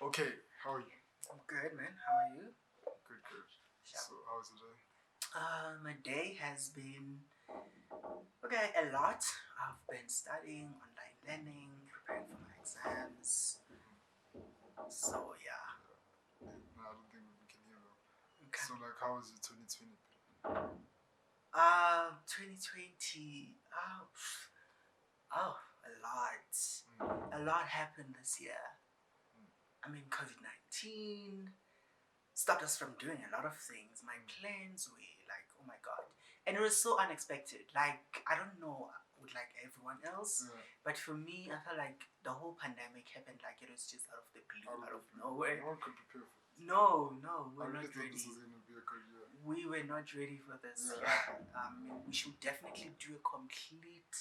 Okay, how are you? I'm good, man. How are you? Good. Sure. So, how's the day? My day has been a lot. I've been studying, online learning, preparing for my exams. So yeah. No, I don't think we can hear them. Okay. So, like, how was your 2020? 2020. A lot. A lot happened this year. I mean, COVID-19 stopped us from doing a lot of things. My plans were like, oh my god, and it was so unexpected. Like, I don't know with like everyone else, but for me, I felt like the whole pandemic happened like it was just out of the blue, out of nowhere. No one could prepare for it. No, we're I really not thought ready. this was going to be a good year. We were not ready for this. Yeah. We should definitely do a complete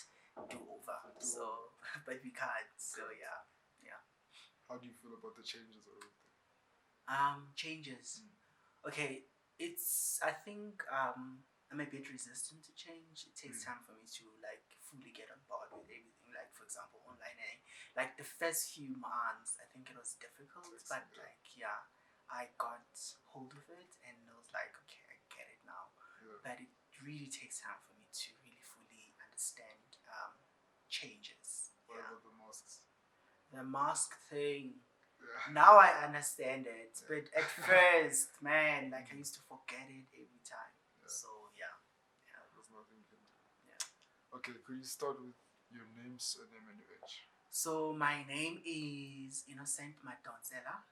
do-over. So, but we can't. So yeah. How do you feel about the changes or everything? Changes. Okay, I think I'm a bit resistant to change. It takes time for me to like fully get on board with everything. Like, for example, online learning. Like the first few months, I think it was difficult, but like I got hold of it and I was like, okay, I get it now. But it really takes time for me to really fully understand changes. What about the masks? The mask thing. Yeah. Now I understand it, but at first, man, like I used to forget it every time. So yeah. There's nothing you can do. Yeah. Okay, could you start with your name, surname, and your age? So my name is Innocent Madonsela.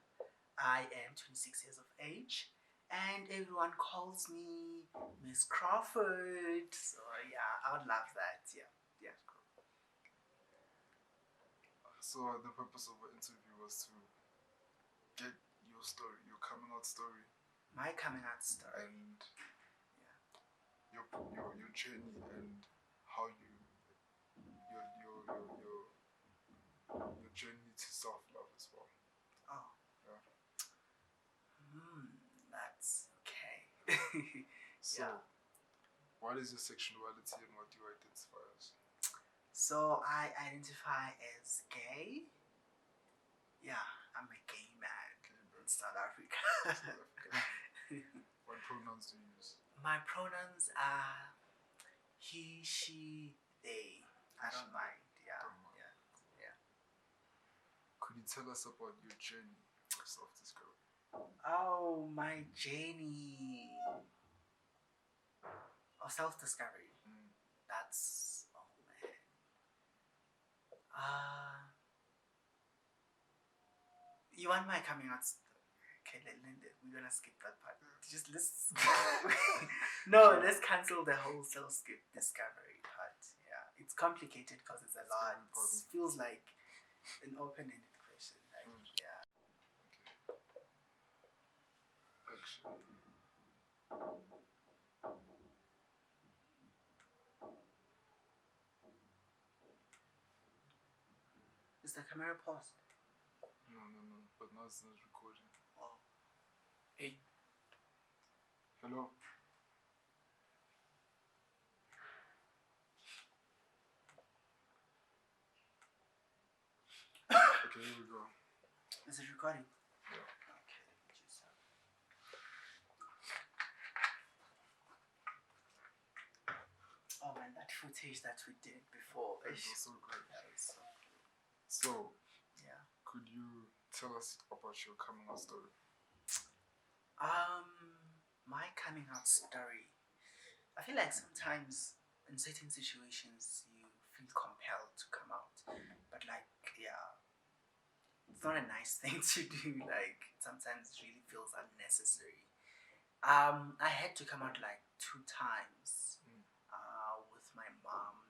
I am 26 years of age, and everyone calls me Miss Crawford. So yeah, I would love that. Yeah. So the purpose of the interview was to get your story, your coming out story. My coming out story. And your journey and how your journey to self-love as well. Oh. Yeah. That's okay. So, what is your sexuality and what do you identify as? So I identify as gay. Yeah, I'm a gay man in South Africa. What pronouns do you use? My pronouns are he, she, they. I don't mind. Yeah. Could you tell us about your journey of self-discovery? Oh, my journey of self-discovery. That's man. You want my coming out? Okay, we're gonna skip that part. Just let's no, let's cancel the whole self-discovery part. Yeah, it's complicated because it's a lot. It feels like an open-ended question. Like, yeah. Actually. Is the camera paused? No. But now it's not recording. Oh. Hey. Hello? Okay, here we go. Is it recording? Yeah. Okay, just oh man, that footage that we did before. It was so good. That was so good. So, yeah. Could you tell us about your coming out story? My coming out story. I feel like sometimes in certain situations you feel compelled to come out, but like it's not a nice thing to do. Like sometimes it really feels unnecessary. I had to come out like 2 times with my mom.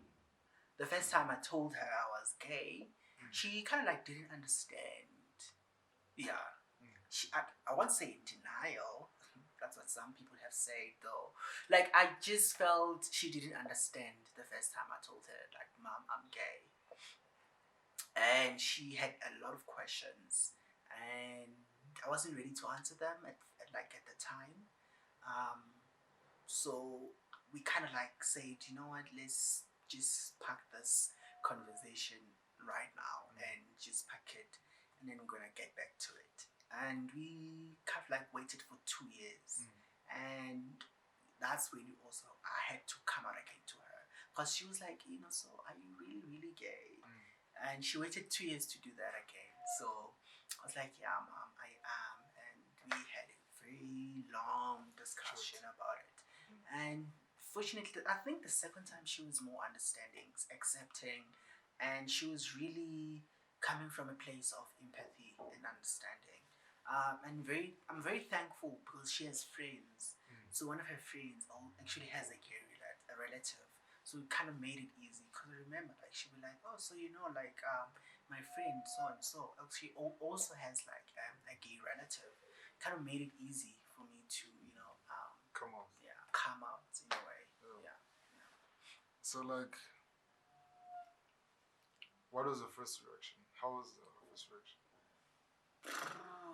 The first time I told her I was gay, she kind of like didn't understand. Yeah, I won't say in denial. That's what some people have said though. Like I just felt she didn't understand the first time I told her like, Mom, I'm gay. And she had a lot of questions and I wasn't ready to answer them at the time. So we kind of like said, you know what, let's just park this conversation right now and just pack it and then we're gonna get back to it. And we kind of like waited for 2 years, and that's when also I had to come out again to her because she was like, so are you really really gay? And she waited 2 years to do that again. So I was like, yeah, mom, I am, and we had a very long discussion about it. And fortunately, I think the second time she was more understanding, accepting, and she was really coming from a place of empathy and understanding. I'm very thankful because she has friends. So one of her friends actually has a gay a relative. So it kind of made it easy because I remember like she'd be like, oh, so like my friend so and so actually also has like a gay relative. Kind of made it easy for me to Come on. yeah, come out in a way. Yeah. So like, what was the first reaction? How was the first reaction?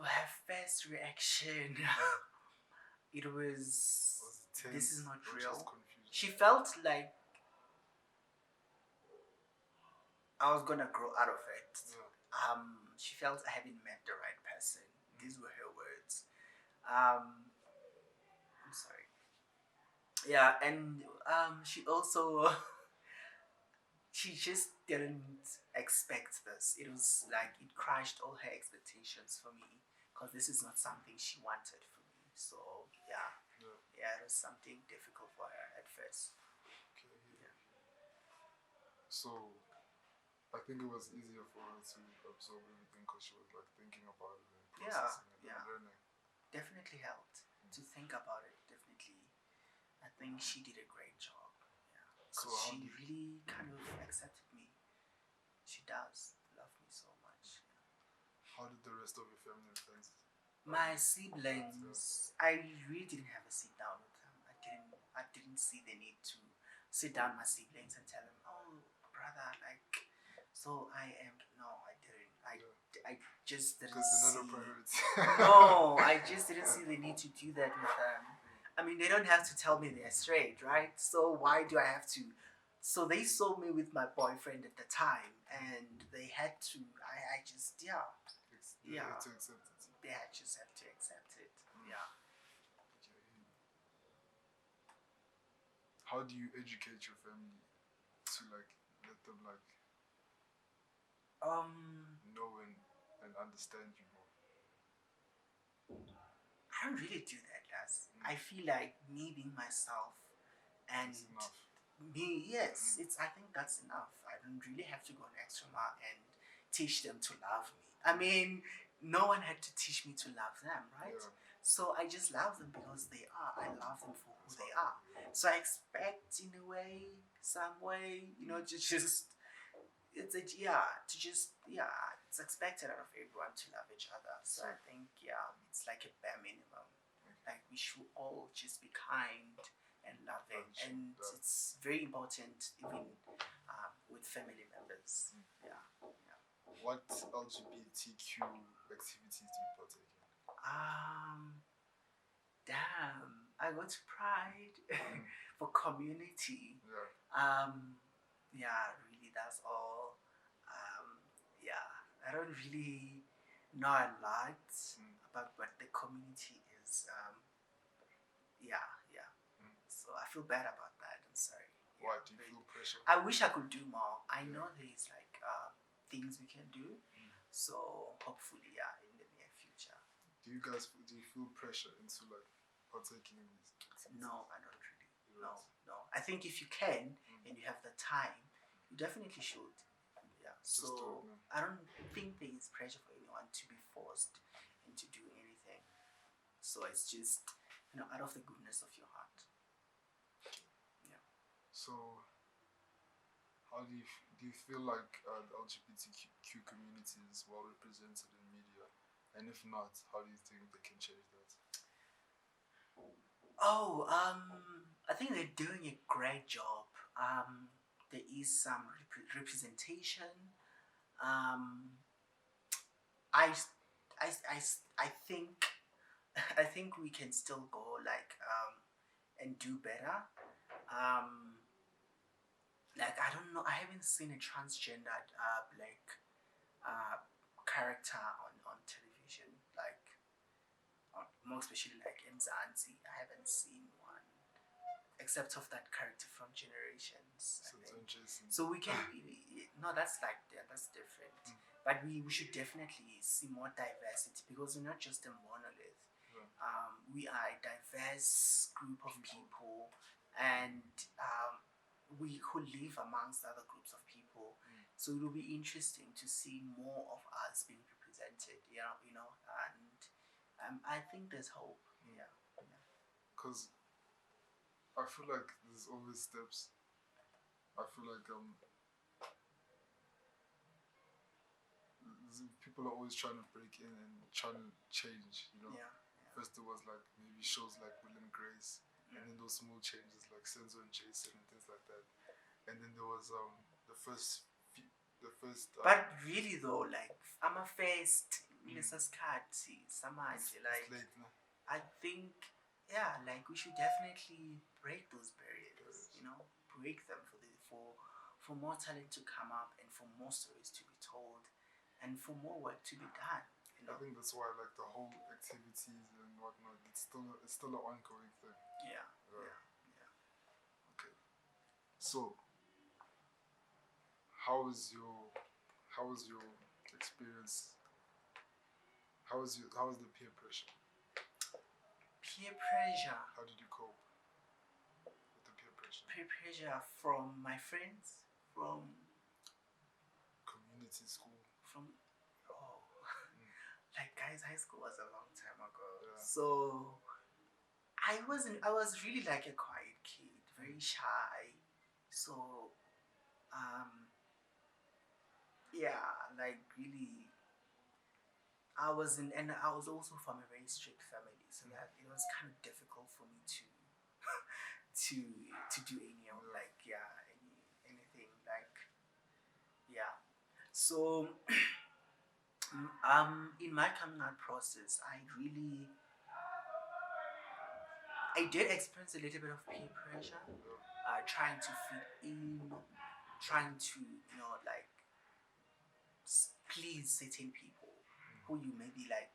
Her first reaction, it was, Was it tense? this is not or real. Just confused? She felt like I was gonna grow out of it. Yeah. She felt I hadn't met the right person. These were her words. I'm sorry. Yeah, and she also she just didn't expect this. It was like it crushed all her expectations for me because this is not something she wanted for me. So yeah, it was something difficult for her at first. Okay. Yeah. So I think it was easier for her to absorb everything because she was like thinking about it and processing it and learning. Definitely helped to think about it. Definitely, I think she did a great job. Yeah, because she really kind of accepted me. She does love me so much. Yeah. How did the rest of your family and friends? My siblings, I really didn't have a sit down with them. I didn't see the need to sit down with my siblings and tell them, oh, brother, like, so I am. No, I didn't. I just didn't see. No, I just didn't see the need to do that with them. I mean, they don't have to tell me they're straight, right? So why do I have to? So they saw me with my boyfriend at the time, and they had to. I just They had to accept it. They had just have to accept it. Yeah. How do you educate your family to like let them like know and understand you more? I don't really do that, guys. I feel like me being myself and me, yes, it's. I think that's enough. I don't really have to go an extra mile and teach them to love me. I mean, no one had to teach me to love them, right? Yeah. So I just love them because they are. I love them for who they are. So I expect, in a way, some way, to just it's expected out of everyone to love each other. So I think it's like a bare minimum. Like we should all just be kind and loving, and it's very important even with family members. Yeah. What LGBTQ activities do you partake in? Damn, I go to Pride for community. Yeah. Really, that's all. Yeah, I don't really know a lot about what the community is. So I feel bad about that. I'm sorry. Why do you feel pressure? I wish I could do more. I know there's like things we can do. So hopefully, in the near future. Do you feel pressure into like partaking in these activities? No, I don't really. No. I think if you can and you have the time, you definitely should. Yeah. So I don't think there is pressure for anyone to be forced into doing anything. So it's just out of the goodness of your heart. Yeah. So how do you feel like the LGBTQ community is well represented in media? And if not, how do you think they can change that? Oh, I think they're doing a great job. There is some representation. I, I think, I think we can still go like and do better. Like I don't know, I haven't seen a transgendered black character on television, like more especially like in Zanzi. I haven't seen one except of that character from Generations. I Since think. Jason. So we can no, that's like that's different. But we should definitely see more diversity because we're not just a monolith. Yeah. We are a diverse group of people, and we who live amongst other groups of people. So it will be interesting to see more of us being represented. And I think there's hope. Yeah. Because I feel like there's always steps. I feel like people are always trying to break in and trying to change. Yeah. First it was like maybe shows like Will and Grace, and then those small changes like Senzo and Jason and things like that. And then there was the first. But really though, like I'm a first Lesaskati Samanje, like late, no? I think like we should definitely break those barriers, break them for more talent to come up and for more stories to be told and for more work to be done. I think that's why like the whole activities and whatnot, it's still an ongoing thing. Yeah. Okay. So how was your experience? How was the peer pressure? Peer pressure. How did you cope with the peer pressure? Peer pressure from my friends, from community school, from like guys, high school was a long time ago. Yeah. So I was really like a quiet kid, very shy. So like really I was also from a very strict family, so that it was kind of difficult for me to to do anything like so in my coming out process I did experience a little bit of peer pressure, trying to fit in, trying to like please certain people who you maybe like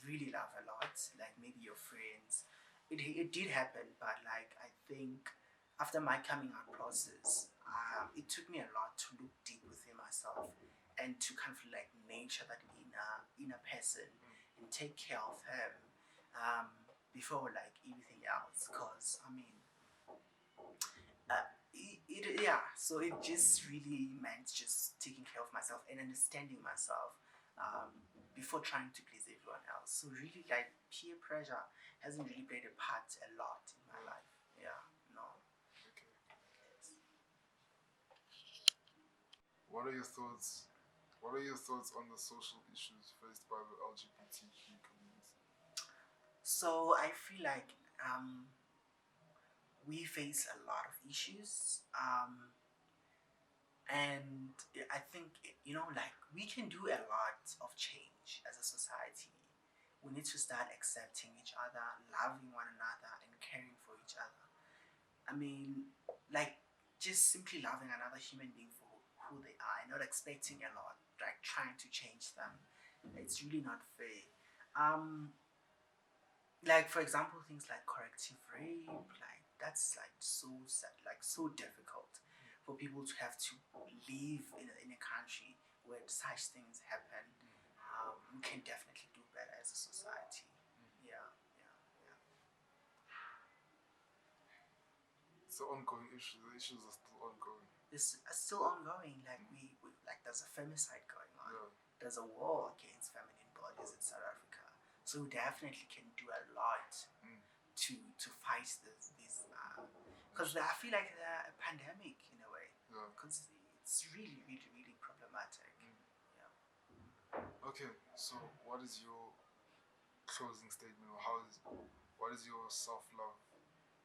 really love a lot, like maybe your friends. It did happen, but like I think after my coming out process, it took me a lot to look deep within myself and to kind of like nurture that inner person and take care of him before like anything else. Because I mean, so it just really meant just taking care of myself and understanding myself before trying to please everyone else. So really, like peer pressure hasn't really played a part a lot in my life. Yeah, no. Okay. What are your thoughts? What are your thoughts on the social issues faced by the LGBTQ community? So I feel like we face a lot of issues, and I think like we can do a lot of change as a society. We need to start accepting each other, loving one another, and caring for each other. I mean, like just simply loving another human being for who they are and not expecting a lot, like trying to change them. It's really not fair. Like for example, things like corrective rape, like that's like so sad, like so difficult for people to have to live in a country where such things happen. We can definitely do better as a society. Yeah. It's an ongoing issue. The issues are still ongoing. It's still ongoing. Like we like there's a femicide going on. Yeah. There's a war against feminine bodies in South Africa. So we definitely can do a lot to fight these because I feel like they're a pandemic in a way. Yeah. Because it's really, really, really problematic. Yeah. Okay, so what is your closing statement, or what is your self-love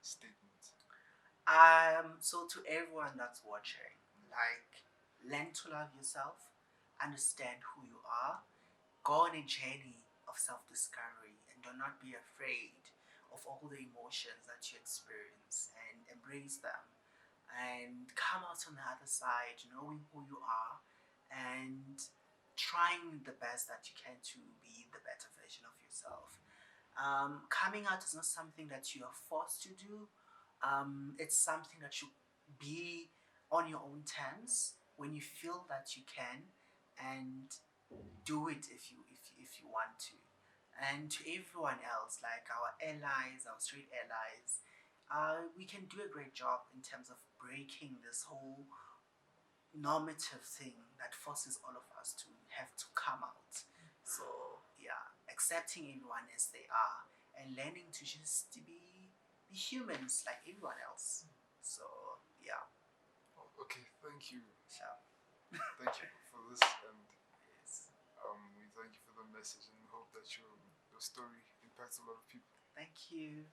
statement? So to everyone that's watching, like learn to love yourself, understand who you are, go on a journey of self-discovery, and do not be afraid of all the emotions that you experience, and embrace them, and come out on the other side knowing who you are, and trying the best that you can to be the better version of yourself. Coming out is not something that you are forced to do. It's something that should be on your own terms when you feel that you can, and do it if you want to. And to everyone else, like our allies, our straight allies, we can do a great job in terms of breaking this whole normative thing that forces all of us to have to come out. So yeah, accepting everyone as they are and learning to just to be humans like everyone else. So yeah, Okay, thank you. sure. Thank you for this, and Yes. we thank you for the message, and we hope that your story impacts a lot of people. Thank you.